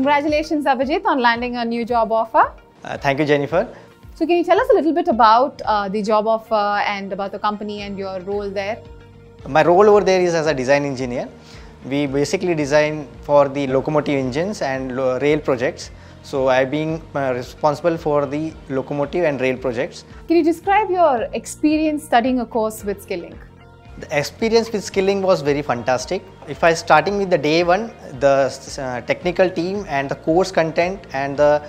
Congratulations, Abhijit, on landing a new job offer. Thank you, Jennifer. So can you tell us a little bit about the job offer and about the company and your role there? My role over there is as a design engineer. We basically design for the locomotive engines and rail projects. So I've been responsible for the locomotive and rail projects. Can you describe your experience studying a course with Skillink? The experience with Skillink was very fantastic. If I starting with the day one, the technical team and the course content and the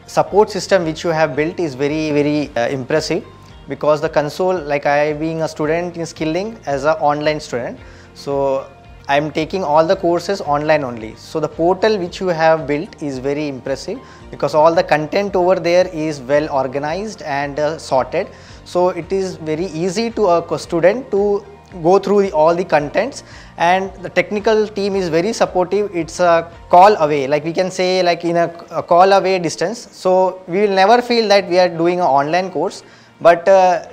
support system which you have built is very impressive, because the console, like I being a student in Skillink as an online student, so I am taking all the courses online only. So the portal which you have built is very impressive, because all the content over there is well organized and sorted. So it is very easy to a student to go through all the contents, and the technical team is very supportive. It's a call away, like we can say, like in a call away distance. So we will never feel that we are doing an online course, but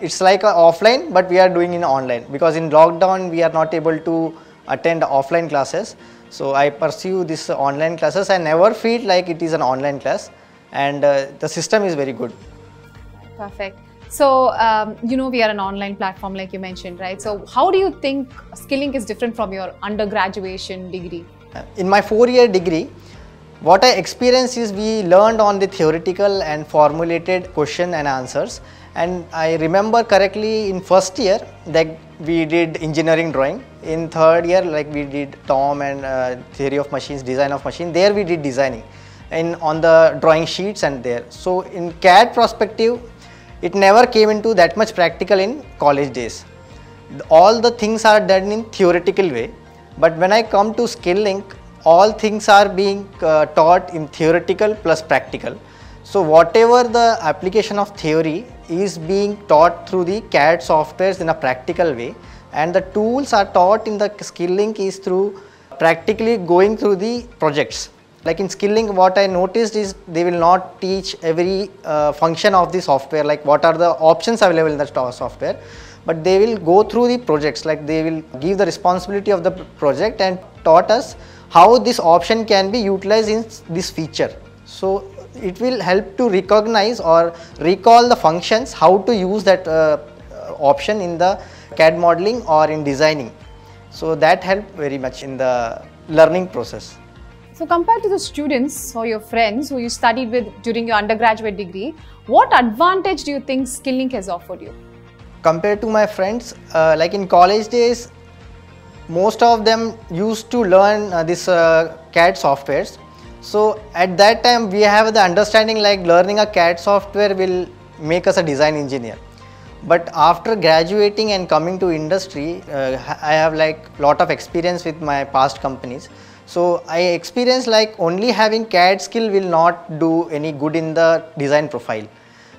it's like a offline, but we are doing in online, because in lockdown we are not able to attend offline classes. So I pursue this online classes. I never feel like it is an online class, and the system is very good. Perfect. So, we are an online platform like you mentioned, right? So how do you think Skillink is different from your undergraduation degree? In my 4-year degree, what I experienced is we learned on the theoretical and formulated question and answers. And I remember correctly, in first year, like we did engineering drawing. In third year, like we did TOM and theory of machines, design of machine. There we did designing and on the drawing sheets and there. So in CAD perspective, it never came into that much practical in college days. All the things are done in theoretical way, but when I come to Skillink, all things are being taught in theoretical plus practical. So whatever the application of theory is being taught through the CAD softwares in a practical way, and the tools are taught in the Skillink is through practically going through the projects. Like in Skillink, what I noticed is they will not teach every function of the software, like what are the options available in the software, but they will go through the projects, like they will give the responsibility of the project and taught us how this option can be utilized in this feature. So it will help to recognize or recall the functions, how to use that option in the CAD modeling or in designing. So that helped very much in the learning process. So compared to the students or your friends who you studied with during your undergraduate degree, what advantage do you think Skillink has offered you? Compared to my friends, like in college days, most of them used to learn this CAD softwares. So at that time we have the understanding like learning a CAD software will make us a design engineer. But after graduating and coming to industry, I have like lot of experience with my past companies. So I experienced like only having CAD skill will not do any good in the design profile.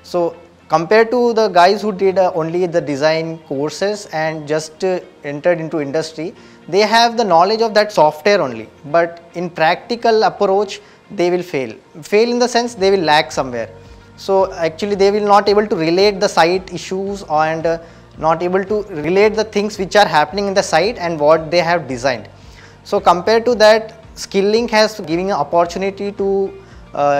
So compared to the guys who did only the design courses and just entered into industry, they have the knowledge of that software only, but in practical approach they will fail in the sense they will lack somewhere. So actually they will not able to relate the site issues and not able to relate the things which are happening in the site and what they have designed. So compared to that, Skillink has given an opportunity to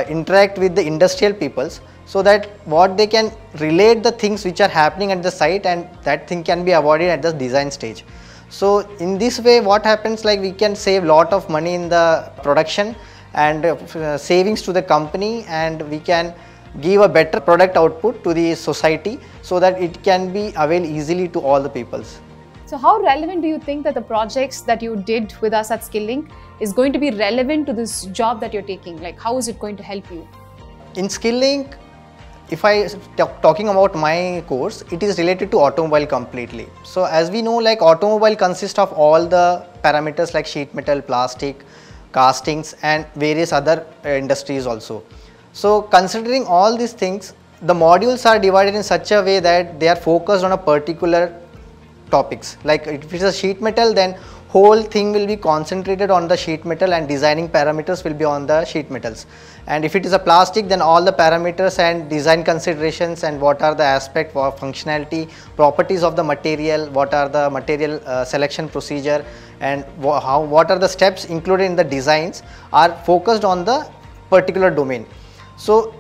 interact with the industrial peoples, so that what they can relate the things which are happening at the site, and that thing can be avoided at the design stage. So in this way what happens, like we can save lot of money in the production and savings to the company, and we can give a better product output to the society so that it can be availed easily to all the peoples. So how relevant do you think that the projects that you did with us at Skillink is going to be relevant to this job that you're taking? Like how is it going to help you? In Skillink, if I talking about my course, it is related to automobile completely. So as we know, like automobile consists of all the parameters like sheet metal, plastic, castings and various other industries also. So considering all these things, the modules are divided in such a way that they are focused on a particular topics. Like if it is a sheet metal, then whole thing will be concentrated on the sheet metal and designing parameters will be on the sheet metals. And if it is a plastic, then all the parameters and design considerations and what are the aspect for functionality, properties of the material, what are the material selection procedure and what are the steps included in the designs are focused on the particular domain. So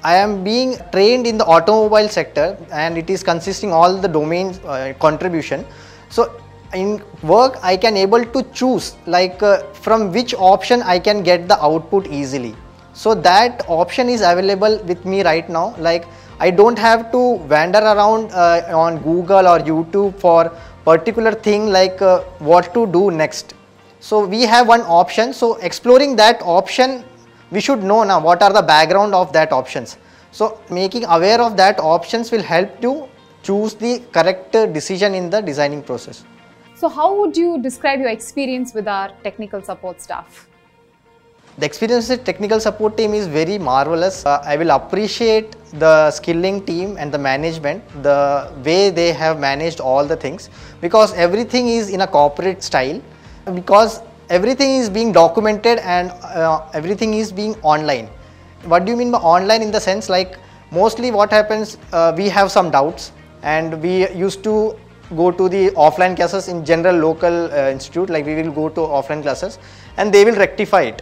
I am being trained in the automobile sector, and it is consisting all the domains contribution. So in work I can able to choose like from which option I can get the output easily. So that option is available with me right now. Like I don't have to wander around on Google or YouTube for particular thing like what to do next. So we have one option. So exploring that option, we should know now what are the background of that options. So making aware of that options will help you choose the correct decision in the designing process. So how would you describe your experience with our technical support staff? The experience with technical support team is very marvelous. I will appreciate the skilling team and the management, the way they have managed all the things, because everything is in a corporate style, because everything is being documented and everything is being online. What do you mean by online? In the sense like mostly what happens, we have some doubts and we used to go to the offline classes in general local institute, like we will go to offline classes and they will rectify it.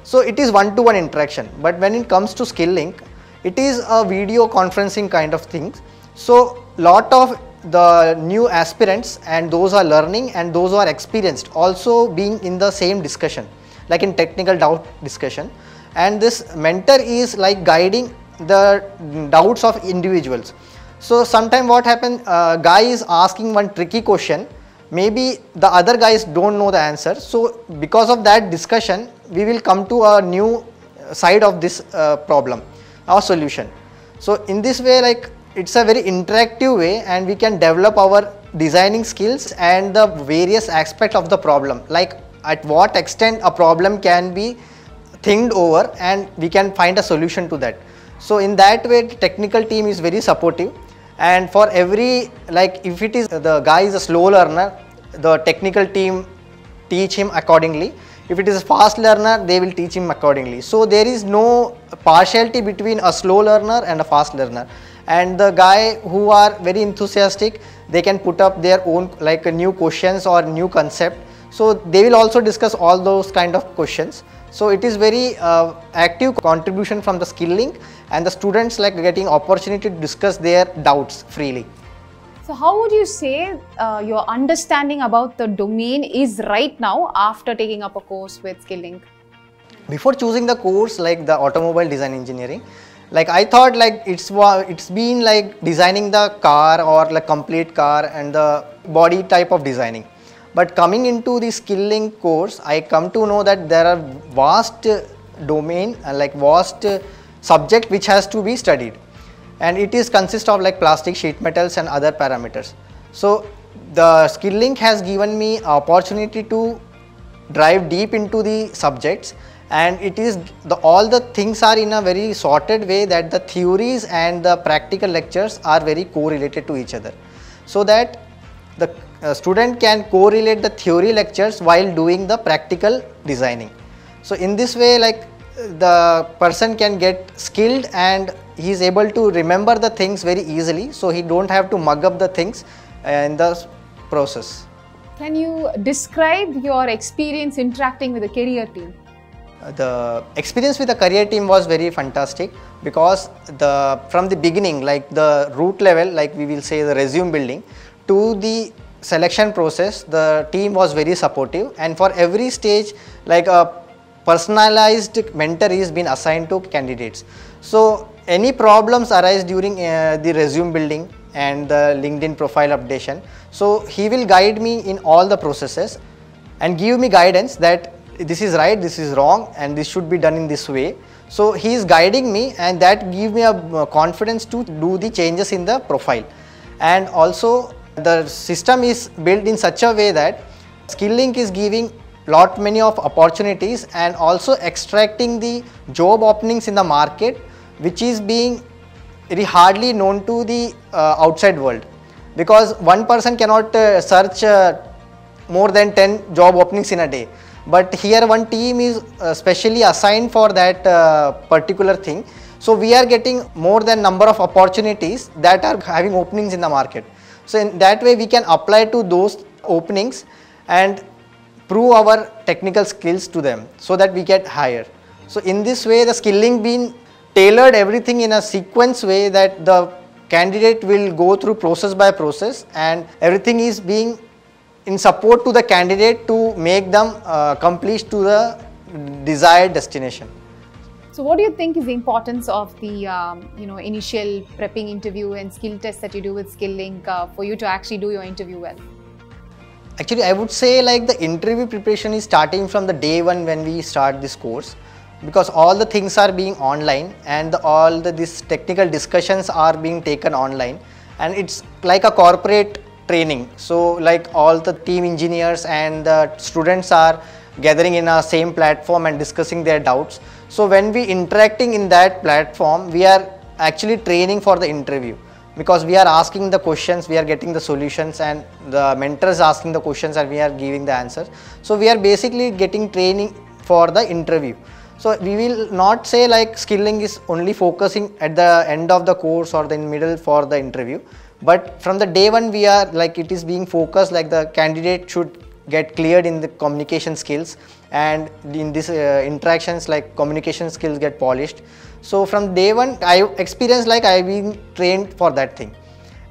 So it is one-to-one interaction, but when it comes to SkillLink, it is a video conferencing kind of thing. So lot of the new aspirants and those who are learning and those who are experienced also being in the same discussion, like in technical doubt discussion, and this mentor is like guiding the doubts of individuals. So sometime what happens, guy is asking one tricky question, maybe the other guys don't know the answer. So because of that discussion, we will come to a new side of this problem or solution. So in this way, like it's a very interactive way and we can develop our designing skills and the various aspects of the problem, like at what extent a problem can be thinked over and we can find a solution to that. So in that way, the technical team is very supportive, and for every, like if it is the guy is a slow learner, the technical team teach him accordingly. If it is a fast learner, they will teach him accordingly. So there is no partiality between a slow learner and a fast learner. And the guy who are very enthusiastic, they can put up their own like new questions or new concept. So they will also discuss all those kind of questions. So it is very active contribution from the SkillLink, and the students like getting opportunity to discuss their doubts freely. So how would you say your understanding about the domain is right now after taking up a course with SkillLink? Before choosing the course like the automobile design engineering, like I thought like it's been like designing the car or like complete car and the body type of designing. But coming into the SkillLink course, I come to know that there are vast domain and like vast subject which has to be studied, and it is consist of like plastic, sheet metals and other parameters. So the SkillLink has given me opportunity to dive deep into the subjects, and it is all the things are in a very sorted way that the theories and the practical lectures are very correlated to each other, so that the student can correlate the theory lectures while doing the practical designing. So in this way, like the person can get skilled and he is able to remember the things very easily, so he don't have to mug up the things in the process. Can you describe your experience interacting with the career team? The experience with the career team was very fantastic, because from the beginning, like the root level, like we will say the resume building to the selection process, the team was very supportive, and for every stage like a personalized mentor is been assigned to candidates. So any problems arise during the resume building and the LinkedIn profile updation, so he will guide me in all the processes and give me guidance that this is right, this is wrong, and this should be done in this way. So he is guiding me, and that give me a confidence to do the changes in the profile. And also the system is built in such a way that SkillLink is giving many of opportunities and also extracting the job openings in the market, which is being very hardly known to the outside world, because one person cannot search more than 10 job openings in a day. But here one team is specially assigned for that particular thing. So we are getting more than number of opportunities that are having openings in the market. So in that way we can apply to those openings and prove our technical skills to them, so that we get hired. So in this way, the skilling been tailored everything in a sequence way that the candidate will go through process by process, and everything is being in support to the candidate to make them complete to the desired destination. So what do you think is the importance of the initial prepping interview and skill test that you do with SkillLink for you to actually do your interview well? Actually, I would say like the interview preparation is starting from the day one when we start this course, because all the things are being online and these technical discussions are being taken online, and it's like a corporate training. So like all the team engineers and the students are gathering in a same platform and discussing their doubts. So when we interacting in that platform, we are actually training for the interview, because we are asking the questions, we are getting the solutions, and the mentor is asking the questions and we are giving the answers. So we are basically getting training for the interview. So we will not say like skilling is only focusing at the end of the course or the middle for the interview, but from the day one we are like it is being focused like the candidate should get cleared in the communication skills, and in this interactions like communication skills get polished. So from day one I experienced like I been trained for that thing.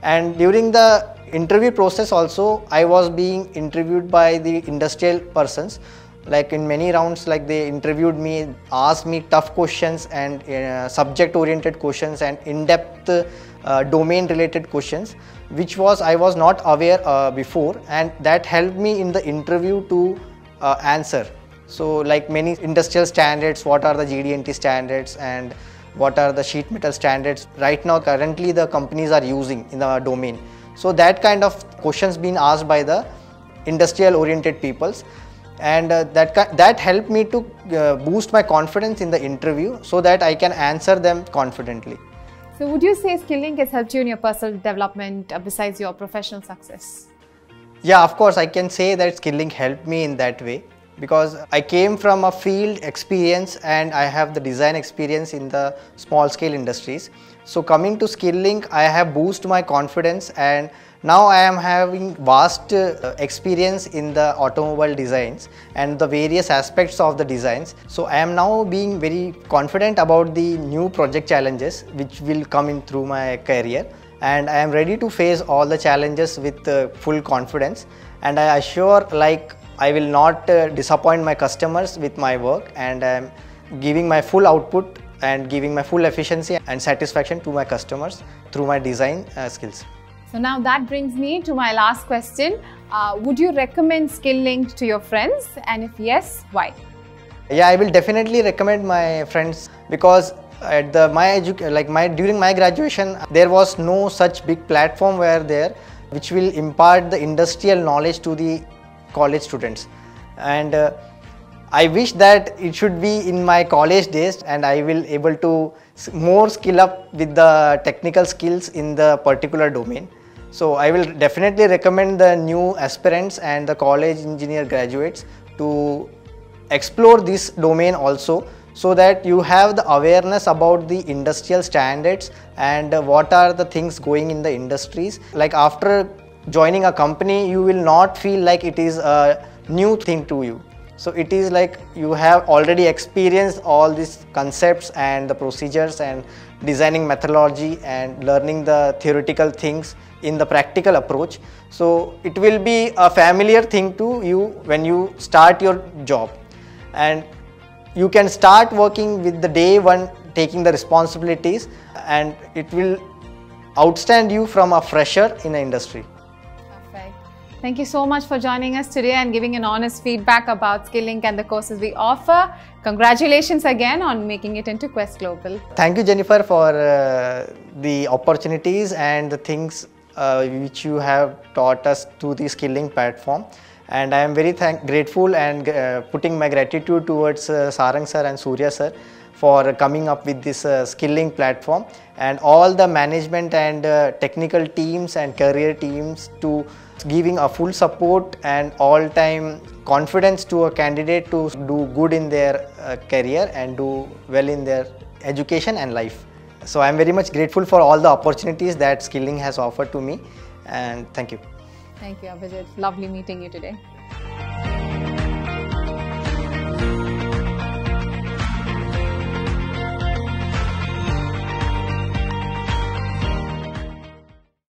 And during the interview process also I was being interviewed by the industrial persons. Like in many rounds, like they interviewed me, asked me tough questions and subject oriented questions and in-depth domain related questions, which I was not aware before, and that helped me in the interview to answer. So like many industrial standards, what are the GD&T standards and what are the sheet metal standards right now currently the companies are using in the domain. So that kind of questions being asked by the industrial oriented peoples, and that helped me to boost my confidence in the interview so that I can answer them confidently. So would you say SkillLink has helped you in your personal development besides your professional success? Yeah, of course I can say that SkillLink helped me in that way, because I came from a field experience and I have the design experience in the small scale industries. So coming to SkillLink, I have boosted my confidence, and now I am having vast experience in the automobile designs and the various aspects of the designs. So I am now being very confident about the new project challenges which will come in through my career, and I am ready to face all the challenges with full confidence, and I assure like I will not disappoint my customers with my work, and I am giving my full output and giving my full efficiency and satisfaction to my customers through my design skills. So now that brings me to my last question. Would you recommend SkillLink to your friends, and if yes, why? Yeah, I will definitely recommend my friends, because at during my graduation there was no such big platform which will impart the industrial knowledge to the college students, and I wish that it should be in my college days and I will able to more skill up with the technical skills in the particular domain. So I will definitely recommend the new aspirants and the college engineer graduates to explore this domain also, so that you have the awareness about the industrial standards and what are the things going in the industries. Like after joining a company, you will not feel like it is a new thing to you. So it is like you have already experienced all these concepts and the procedures and designing methodology and learning the theoretical things in the practical approach. So it will be a familiar thing to you when you start your job, and you can start working with the day one, taking the responsibilities, and it will outstand you from a fresher in the industry. Perfect. Thank you so much for joining us today and giving an honest feedback about SkillLink and the courses we offer. Congratulations again on making it into Quest Global. Thank you, Jennifer, for the opportunities and the things which you have taught us through the SkillLink platform. And I am very grateful and putting my gratitude towards Sarang sir and Surya sir for coming up with this SkillLink platform, and all the management and technical teams and career teams to giving a full support and all-time confidence to a candidate to do good in their career and do well in their education and life. So I am very much grateful for all the opportunities that SkillLink has offered to me, and thank you. Thank you, Abhijit. Lovely meeting you today.